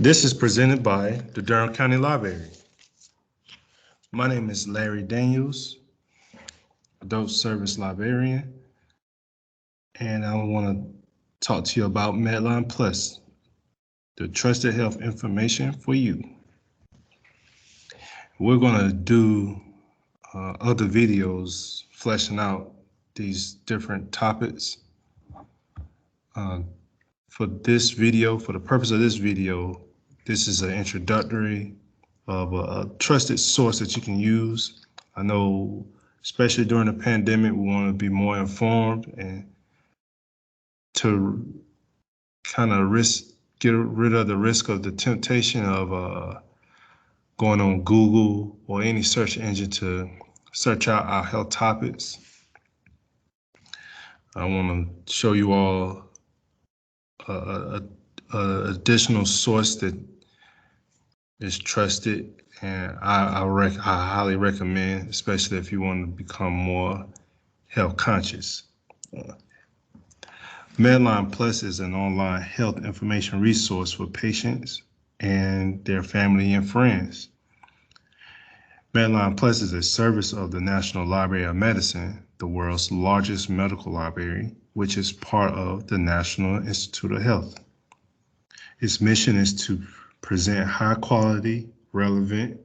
This is presented by the Durham County Library. My name is Larry Daniels, Adult Service Librarian, and I want to talk to you about Medline Plus, the trusted health information for you. We're going to do other videos fleshing out these different topics. For the purpose of this video, this is an introductory of a trusted source that you can use. I know, especially during the pandemic, we want to be more informed and to kind of get rid of the risk of the temptation of going on Google or any search engine to search out our health topics. I want to show you all an additional source that is trusted, and I highly recommend, especially if you want to become more health conscious. Medline Plus is an online health information resource for patients and their family and friends. Medline Plus is a service of the National Library of Medicine, the world's largest medical library, which is part of the National Institute of Health. Its mission is to present high quality, relevant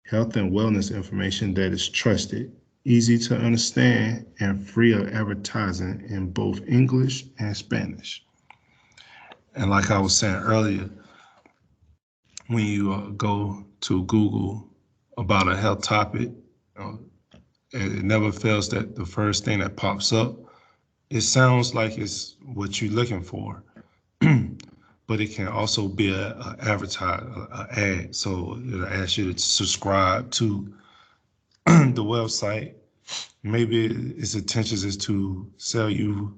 health and wellness information that is trusted, easy to understand, and free of advertising in both English and Spanish. And like I was saying earlier, when you go to Google about a health topic, it never fails that the first thing that pops up, it sounds like it's what you're looking for. But it can also be an ad. So it'll ask you to subscribe to the website. Maybe its intentions is to sell you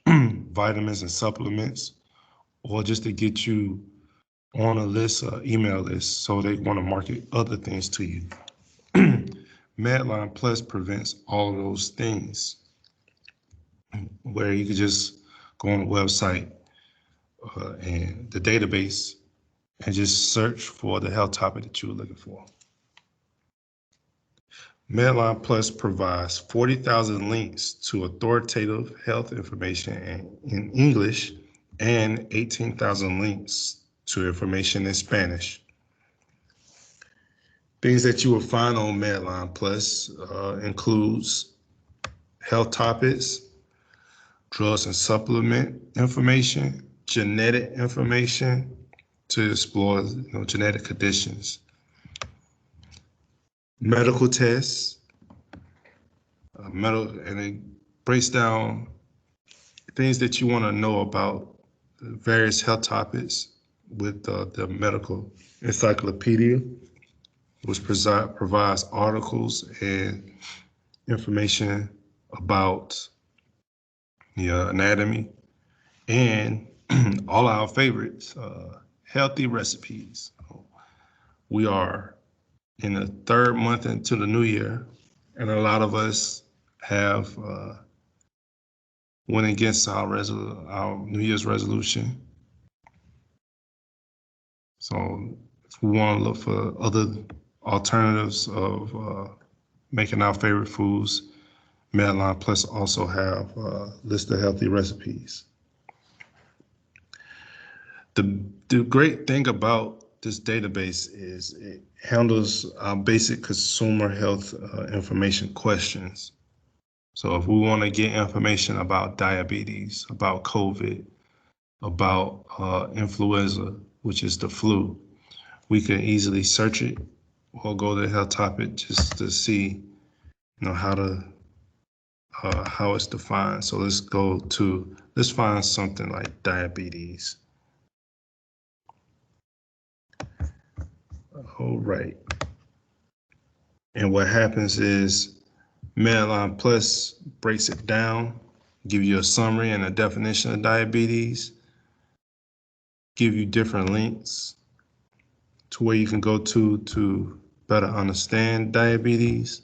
vitamins and supplements, or just to get you on a list, email list, so they want to market other things to you. Medline Plus prevents all of those things, where you can just go on the website and the database and just search for the health topic that you were looking for. Medline Plus provides 40,000 links to authoritative health information in English and 18,000 links to information in Spanish. Things that you will find on Medline Plus includes health topics, drugs and supplement information, genetic information to explore genetic conditions, medical tests, and it breaks down things that you want to know about various health topics with the medical encyclopedia, which provides articles and information about the anatomy, and all our favorites, healthy recipes. We are in the third month into the new year, and a lot of us have went against our New Year's resolution. So if we want to look for other alternatives of making our favorite foods, Medline Plus also have a list of healthy recipes. The great thing about this database is it handles our basic consumer health information questions. So if we want to get information about diabetes, about COVID, about influenza, which is the flu, we can easily search it or go to the health topic just to see, how it's defined. So let's find something like diabetes. All right. And what happens is Medline Plus breaks it down, give you a summary and a definition of diabetes, give you different links to where you can go to better understand diabetes.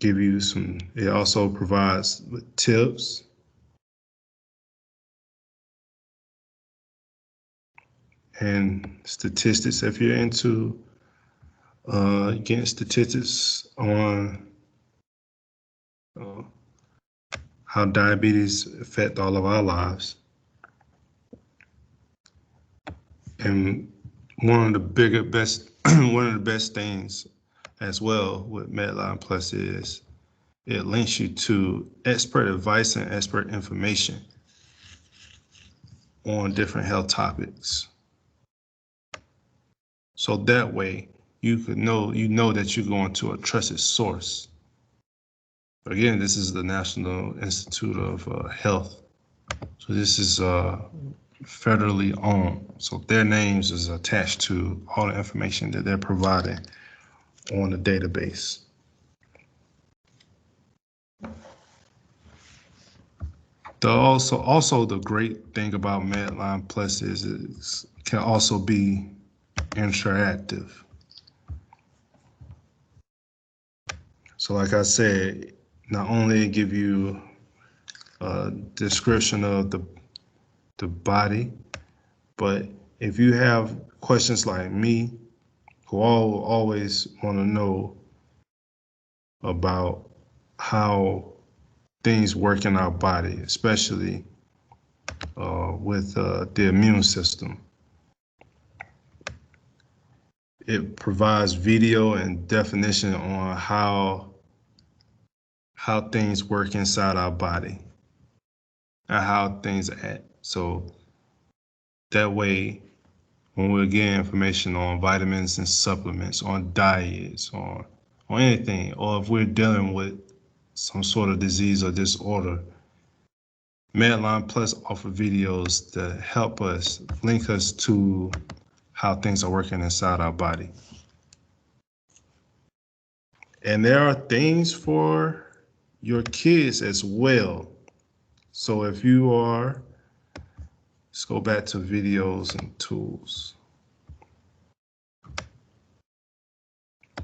It also provides tips and statistics. If you're into getting statistics on how diabetes affect all of our lives. And one of the best things as well with Medline Plus is it links you to expert advice and expert information on different health topics. So that way you know that you're going to a trusted source. But again, this is the National Institute of Health. So this is federally owned. So their names is attached to all the information that they're providing on the database. Also the great thing about Medline Plus is it can also be interactive. So like I said, not only give you a description of the body, but if you have questions like me, who always want to know about how things work in our body, especially with the immune system. It provides video and definition on how things work inside our body and how things act. So that way, when we get information on vitamins and supplements, on diets, on anything, or if we're dealing with some sort of disease or disorder, Medline Plus offer videos that help us, link us to how things are working inside our body. And there are things for your kids as well. So if you are, let's go back to videos and tools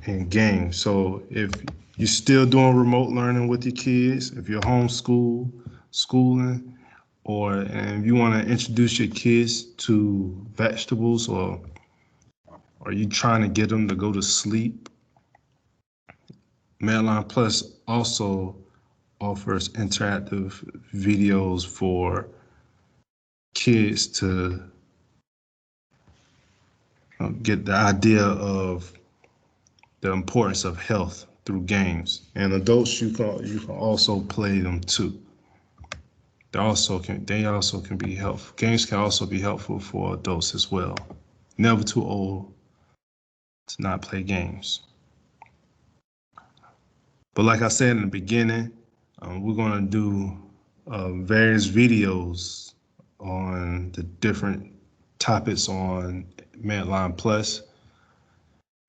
and games. So if you're still doing remote learning with your kids, if you're schooling, and if you want to introduce your kids to vegetables, or are you trying to get them to go to sleep, Medline Plus also offers interactive videos for kids to get the idea of the importance of health through games. And adults, you can also play them too. They also can be helpful. Games can also be helpful for adults as well. Never too old to not play games. But like I said in the beginning, we're gonna do various videos on the different topics on Medline Plus.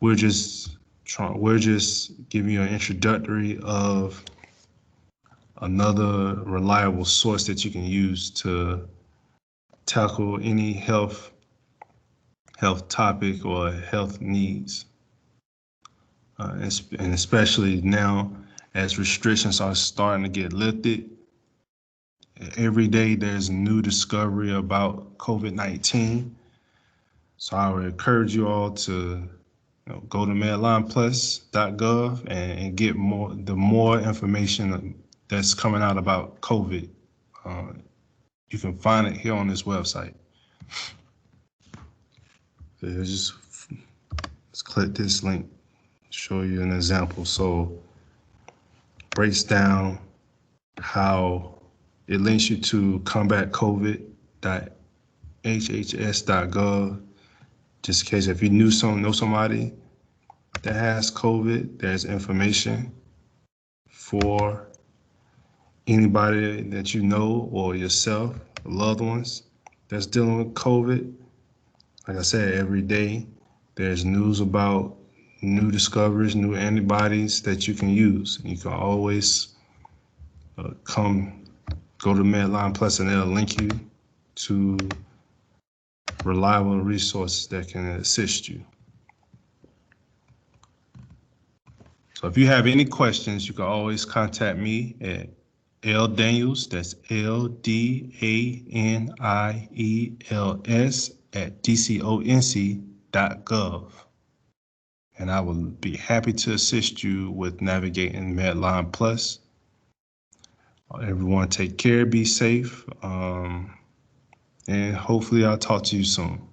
We're just giving you an introductory of another reliable source that you can use to tackle any health topic or health needs. And especially now as restrictions are starting to get lifted, every day there's a new discovery about COVID-19. So I would encourage you all to go to medlineplus.gov and get more information that's coming out about COVID. You can find it here on this website. So let's click this link, show you an example. So breaks down how it links you to combatcovid.hhs.gov. Just in case if you know somebody that has COVID, there's information for anybody that you know or yourself, loved ones that's dealing with COVID. Like I said, every day there's news about new discoveries, new antibodies that you can use. You can always go to Medline Plus and they'll link you to reliable resources that can assist you. So if you have any questions, you can always contact me at ldaniels, that's LDANIELS at dconc.gov. And I will be happy to assist you with navigating Medline Plus. Everyone take care, be safe, and hopefully I'll talk to you soon.